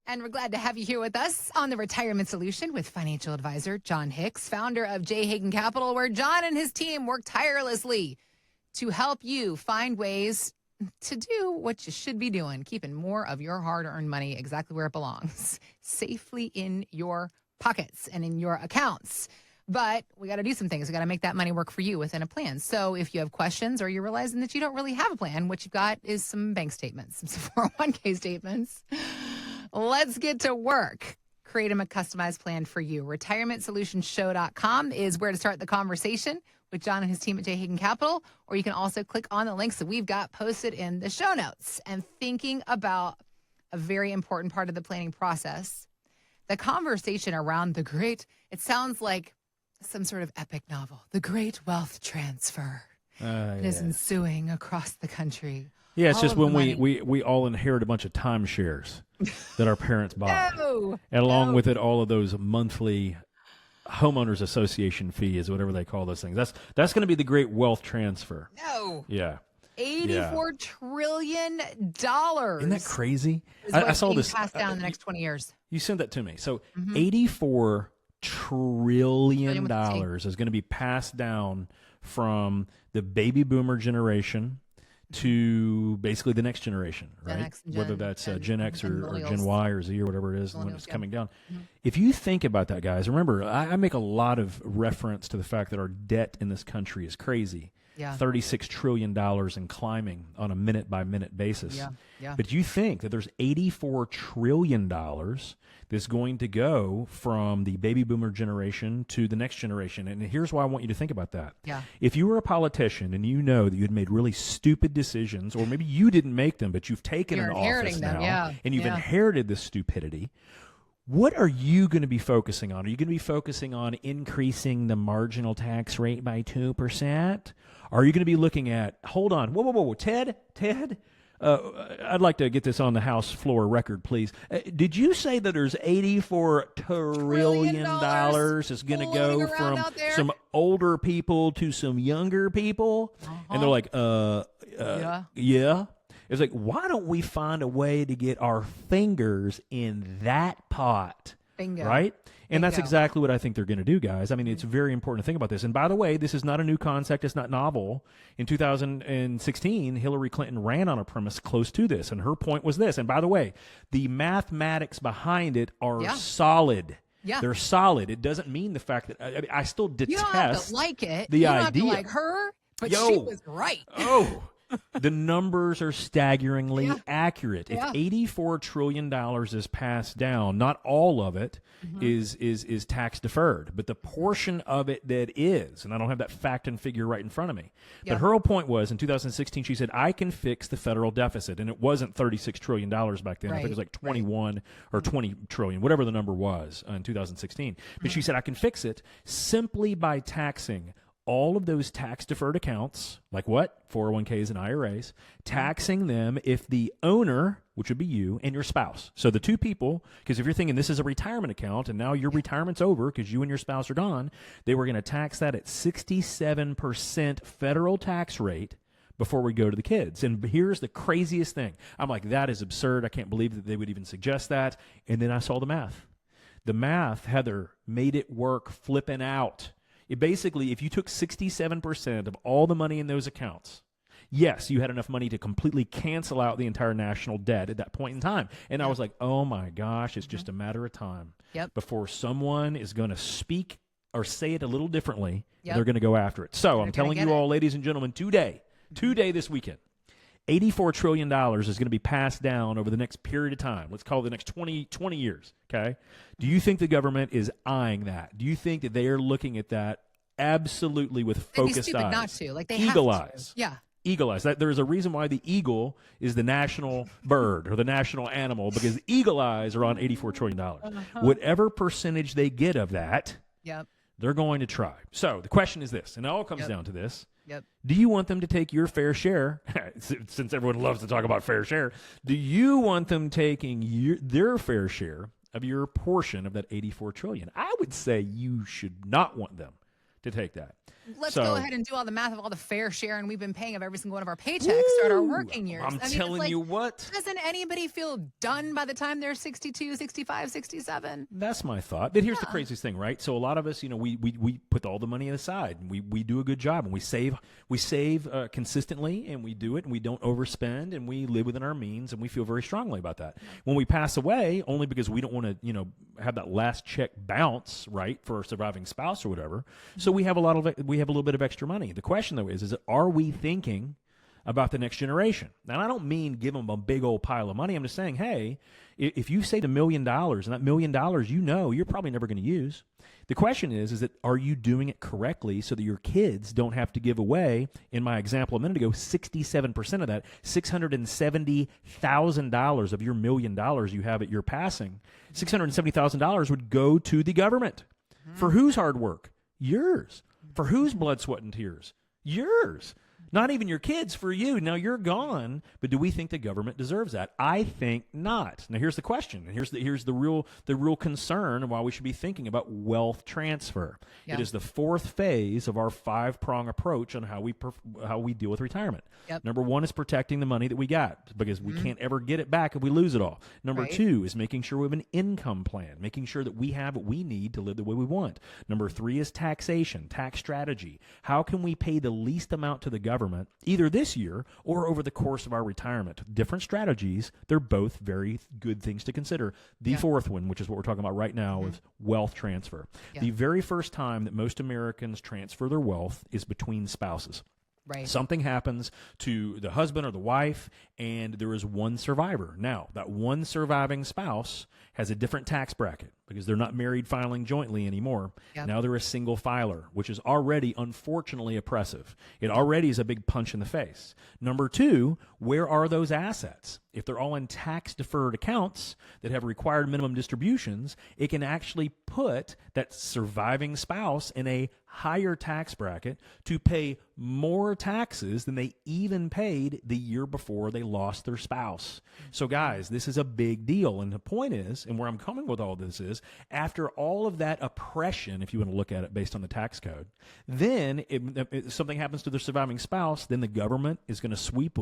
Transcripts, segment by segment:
And we're glad to have you here with us on The Retirement Solution with financial advisor John Hicks, founder of J. Hagan Capital, where John and his team work tirelessly to help you find ways to do what you should be doing, keeping more of your hard-earned money exactly where it belongs, safely in your pockets and in your accounts. But we got to do some things. We got to make that money work for you within a plan. So if you have questions or you're realizing that you don't really have a plan, what you've got is some bank statements, some 401k statements. Let's get to work. Create a customized plan for you. RetirementSolutionShow.com is where to start the conversation with John and his team at J. Hagan Capital, or you can also click on the links that we've got posted in the show notes. And thinking about a very important part of the planning process, the conversation around the great, it sounds like some sort of epic novel, the great wealth transfer that is ensuing across the country. Yeah, it's just when we all inherit a bunch of timeshares that our parents bought. And along with it, all of those monthly homeowners association fees, whatever they call those things. That's going to be the great wealth transfer. Yeah. $84 trillion. Isn't that crazy? I saw this passed down in the next 20 years. You sent that to me. So $84 trillion is going to be passed down from the baby boomer generation to basically the next generation, right? Whether that's Gen X or Gen Y or Z or whatever it is when it's coming down. If you think about that, guys, remember, I make a lot of reference to the fact that our debt in this country is crazy. $36 trillion and climbing on a minute-by-minute basis. But you think that there's $84 trillion that's going to go from the baby boomer generation to the next generation. And here's why I want you to think about that. If you were a politician and you know that you had made really stupid decisions, or maybe you didn't make them, but you've taken an office now and you've inherited this stupidity, what are you going to be focusing on? Are you going to be focusing on increasing the marginal tax rate by 2%? Are you going to be looking at, hold on, whoa, Ted, I'd like to get this on the House floor record, please. Did you say that there's $84 trillion is going to go from some older people to some younger people? And they're like, yeah. It's like, why don't we find a way to get our fingers in that pot? Bingo. Right? And that's exactly what I think they're going to do, guys. I mean, it's very important to think about this. And by the way, this is not a new concept. It's not novel. In 2016, Hillary Clinton ran on a premise close to this. And her point was this. And by the way, the mathematics behind it are solid. They're solid. It doesn't mean the fact that I still detest you don't have to like it. The you don't idea. Have to like her, but she was right. The numbers are staggeringly accurate. If $84 trillion is passed down, not all of it is tax deferred, but the portion of it that is, and I don't have that fact and figure right in front of me. But her whole point was, in 2016, she said, I can fix the federal deficit. And it wasn't $36 trillion back then. I think it was like 21 or 20 trillion, whatever the number was in 2016. But she said, I can fix it simply by taxing all of those tax-deferred accounts, like what? 401ks and IRAs, taxing them if the owner, which would be you, and your spouse. So the two people, because if you're thinking this is a retirement account and now your retirement's over because you and your spouse are gone, they were going to tax that at 67% federal tax rate before we go to the kids. And here's the craziest thing. I'm like, that is absurd. I can't believe that they would even suggest that. And then I saw the math. The math, Heather, made it work flipping out. It basically, if you took 67% of all the money in those accounts, yes, you had enough money to completely cancel out the entire national debt at that point in time. And I was like, oh my gosh, it's just a matter of time before someone is going to speak or say it a little differently. They're going to go after it. So I'm telling you all, ladies and gentlemen, today this weekend, $84 trillion is going to be passed down over the next period of time. Let's call it the next 20 years, okay? Do you think the government is eyeing that? Do you think that they are looking at that absolutely with focused eyes? Not to. Like they Eagle have eyes. To. Yeah. Eagle eyes. There is a reason why the eagle is the national bird or the national animal, because eagle eyes are on $84 trillion. Whatever percentage they get of that, they're going to try. So the question is this, and it all comes down to this. Do you want them to take your fair share? Since everyone loves to talk about fair share, do you want them taking their fair share of your portion of that $84 trillion? I would say you should not want them to take that. let's go ahead and do all the math of all the fair share and we've been paying of every single one of our paychecks throughout our working years. I'm telling you what. Doesn't anybody feel done by the time they're 62, 65, 67? That's my thought. But here's the craziest thing, right? So a lot of us, we put all the money aside and we do a good job and we save consistently and we do it and we don't overspend and we live within our means and we feel very strongly about that. When we pass away, only because we don't want to, have that last check bounce, right, for a surviving spouse or whatever. So we have a little bit of extra money. The question though is are we thinking about the next generation? Now, I don't mean give them a big old pile of money. I'm just saying, hey, if you saved $1 million and that $1 million, you're probably never going to use. The question is that are you doing it correctly so that your kids don't have to give away, in my example a minute ago, 67% of that, $670,000 of your $1 million you have at your passing, $670,000 would go to the government. For whose hard work? Yours. For whose blood, sweat, and tears? Yours. Not even your kids, for you. Now you're gone, but do we think the government deserves that? I think not. Now here's the question, and here's the real concern and why we should be thinking about wealth transfer. Yep. It is the fourth phase of our 5-prong approach on how we deal with retirement. Yep. Number 1 is protecting the money that we got because we can't ever get it back if we lose it all. Number 2 is making sure we have an income plan, making sure that we have what we need to live the way we want. Number 3 is taxation, tax strategy. How can we pay the least amount to the government either this year or over the course of our retirement? Different strategies. They're both very good things to consider. The fourth one, which is what we're talking about right now, is wealth transfer. The very first time that most Americans transfer their wealth is between spouses. Right. Something happens to the husband or the wife, and there is one survivor. Now, that one surviving spouse has a different tax bracket because they're not married filing jointly anymore. Yep. Now they're a single filer, which is already, unfortunately, oppressive. It already is a big punch in the face. Number 2, where are those assets? If they're all in tax-deferred accounts that have required minimum distributions, it can actually put that surviving spouse in a higher tax bracket to pay more taxes than they even paid the year before they lost their spouse. So guys, this is a big deal. And the point is, and where I'm coming with all this is, after all of that oppression, if you want to look at it based on the tax code, then if something happens to their surviving spouse, then the government is going to swoop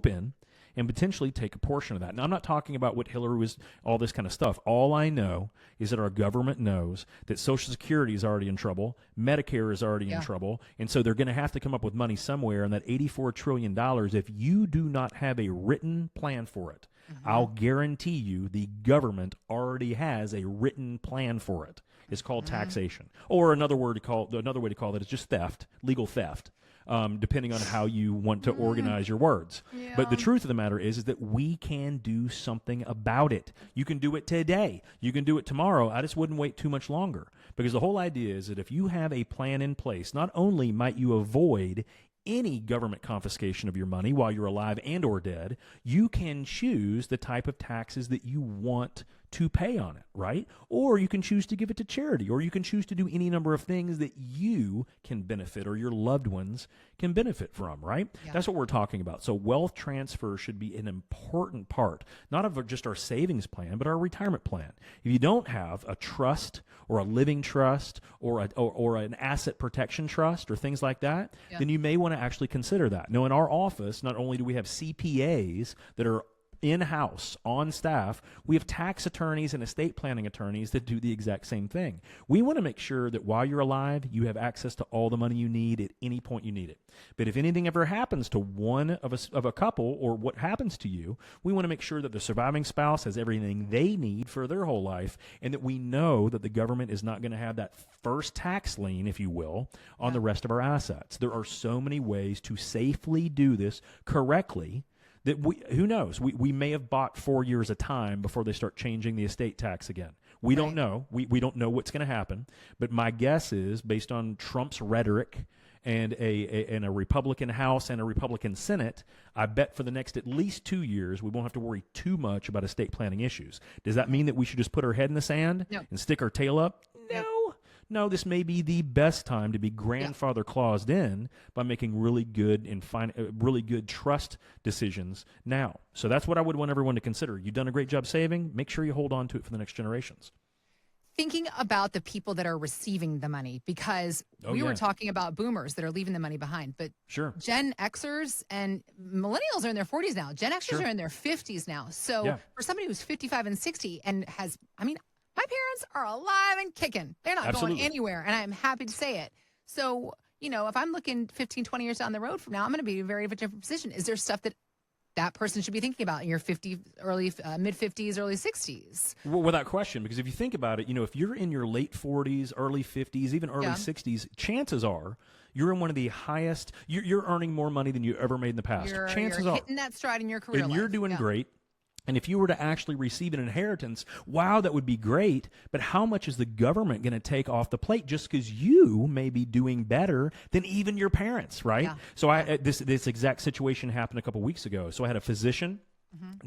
in and potentially take a portion of that. Now, I'm not talking about what Hillary was, all this kind of stuff. All I know is that our government knows that Social Security is already in trouble, Medicare is already in trouble, and so they're going to have to come up with money somewhere, and that $84 trillion, if you do not have a written plan for it, I'll guarantee you the government already has a written plan for it. It's called taxation. Or another way to call it is just theft, legal theft. Depending on how you want to organize your words. Yeah. But the truth of the matter is that we can do something about it. You can do it today. You can do it tomorrow. I just wouldn't wait too much longer. Because the whole idea is that if you have a plan in place, not only might you avoid any government confiscation of your money while you're alive and or dead, you can choose the type of taxes that you want to pay on it, right? Or you can choose to give it to charity, or you can choose to do any number of things that you can benefit or your loved ones can benefit from, right? Yeah. That's what we're talking about. So wealth transfer should be an important part, not of just our savings plan, but our retirement plan. If you don't have a trust or a living trust or an asset protection trust or things like that, then you may want to actually consider that. Now, in our office, not only do we have CPAs that are in-house, on staff, we have tax attorneys and estate planning attorneys that do the exact same thing. We want to make sure that while you're alive, you have access to all the money you need at any point you need it. But if anything ever happens to one of a couple, or what happens to you, we want to make sure that the surviving spouse has everything they need for their whole life, and that we know that the government is not going to have that first tax lien, if you will, on the rest of our assets. There are so many ways to safely do this correctly that who knows? We may have bought 4 years of time before they start changing the estate tax again. We don't know. We don't know what's going to happen. But my guess is, based on Trump's rhetoric and a Republican House and a Republican Senate, I bet for the next at least 2 years, we won't have to worry too much about estate planning issues. Does that mean that we should just put our head in the sand and stick our tail up? No, this may be the best time to be grandfather claused in by making really good and really good trust decisions now. So that's what I would want everyone to consider. You've done a great job saving. Make sure you hold on to it for the next generations. thinking about the people that are receiving the money, because we were talking about boomers that are leaving the money behind, but Sure. Gen Xers and millennials are in their 40s now. Gen Xers are in their 50s now. So for somebody who's 55 and 60 and has, I mean, my parents are alive and kicking. They're not going anywhere, and I'm happy to say it. So, you know, if I'm looking 15, 20 years down the road from now, I'm going to be in a very different position. Is there stuff that person should be thinking about in your mid 50s, early 60s? Well, without question, because if you think about it, you know, if you're in your late 40s, early 50s, even early 60s, chances are you're in one of the highest, you're earning more money than you ever made in the past. Chances you're hitting that stride in your career and you're doing great. And if you were to actually receive an inheritance, wow, that would be great. But how much is the government going to take off the plate just because you may be doing better than even your parents, right? Yeah. So this exact situation happened a couple weeks ago. So I had a physician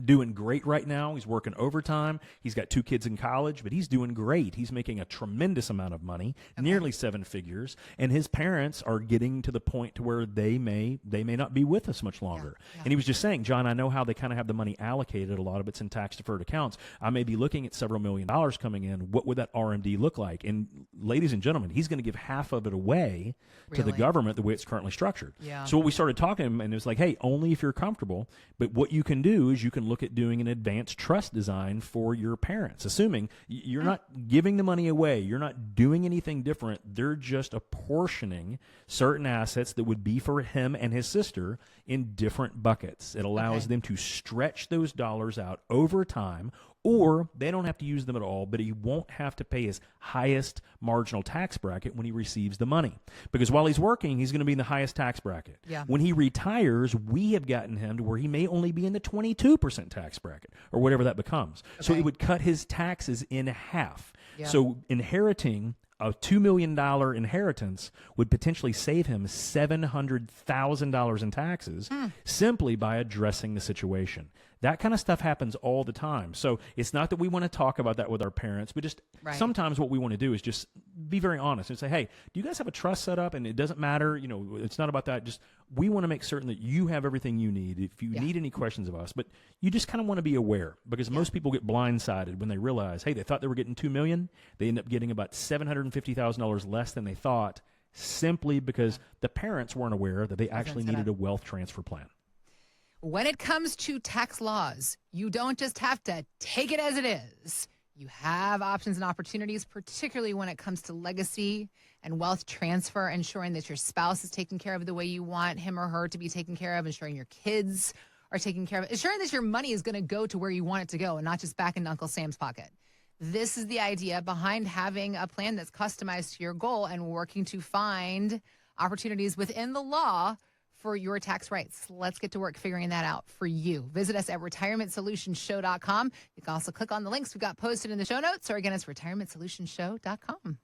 doing great right now. He's working overtime. He's got 2 kids in college, but he's doing great. He's making a tremendous amount of money, nearly 7 figures, and his parents are getting to the point to where they may not be with us much longer. And he was just saying, John, I know how they kind of have the money allocated. A lot of it's in tax deferred accounts. I may be looking at several $1 million coming in. What would that RMD look like? And ladies and gentlemen, he's going to give half of it away to the government the way it's currently structured. So what we started talking to him, and it was like, hey, only if you're comfortable, but what you can do is you can look at doing an advanced trust design for your parents, assuming you're not giving the money away, you're not doing anything different, they're just apportioning certain assets that would be for him and his sister in different buckets. It allows them to stretch those dollars out over time, or they don't have to use them at all, but he won't have to pay his highest marginal tax bracket when he receives the money. Because while he's working, he's going to be in the highest tax bracket. When he retires, we have gotten him to where he may only be in the 22% tax bracket, or whatever that becomes. So it would cut his taxes in half. So inheriting a $2 million inheritance would potentially save him $700,000 in taxes simply by addressing the situation. That kind of stuff happens all the time. So it's not that we want to talk about that with our parents, but just sometimes what we want to do is just be very honest and say, hey, do you guys have a trust set up? And it doesn't matter, you know, it's not about that. Just we want to make certain that you have everything you need. If you need any questions of us, but you just kind of want to be aware, because most people get blindsided when they realize, hey, they thought they were getting $2 million. They end up getting about $750,000 less than they thought, simply because the parents weren't aware that they actually needed a wealth transfer plan. When it comes to tax laws, you don't just have to take it as it is. You have options and opportunities, particularly when it comes to legacy and wealth transfer, ensuring that your spouse is taken care of the way you want him or her to be taken care of, ensuring your kids are taken care of, ensuring that your money is going to go to where you want it to go and not just back into Uncle Sam's pocket. This is the idea behind having a plan that's customized to your goal and working to find opportunities within the law for your tax rights. Let's get to work figuring that out for you. Visit us at retirementsolutionshow.com. You can also click on the links we've got posted in the show notes, or again, it's retirementsolutionshow.com.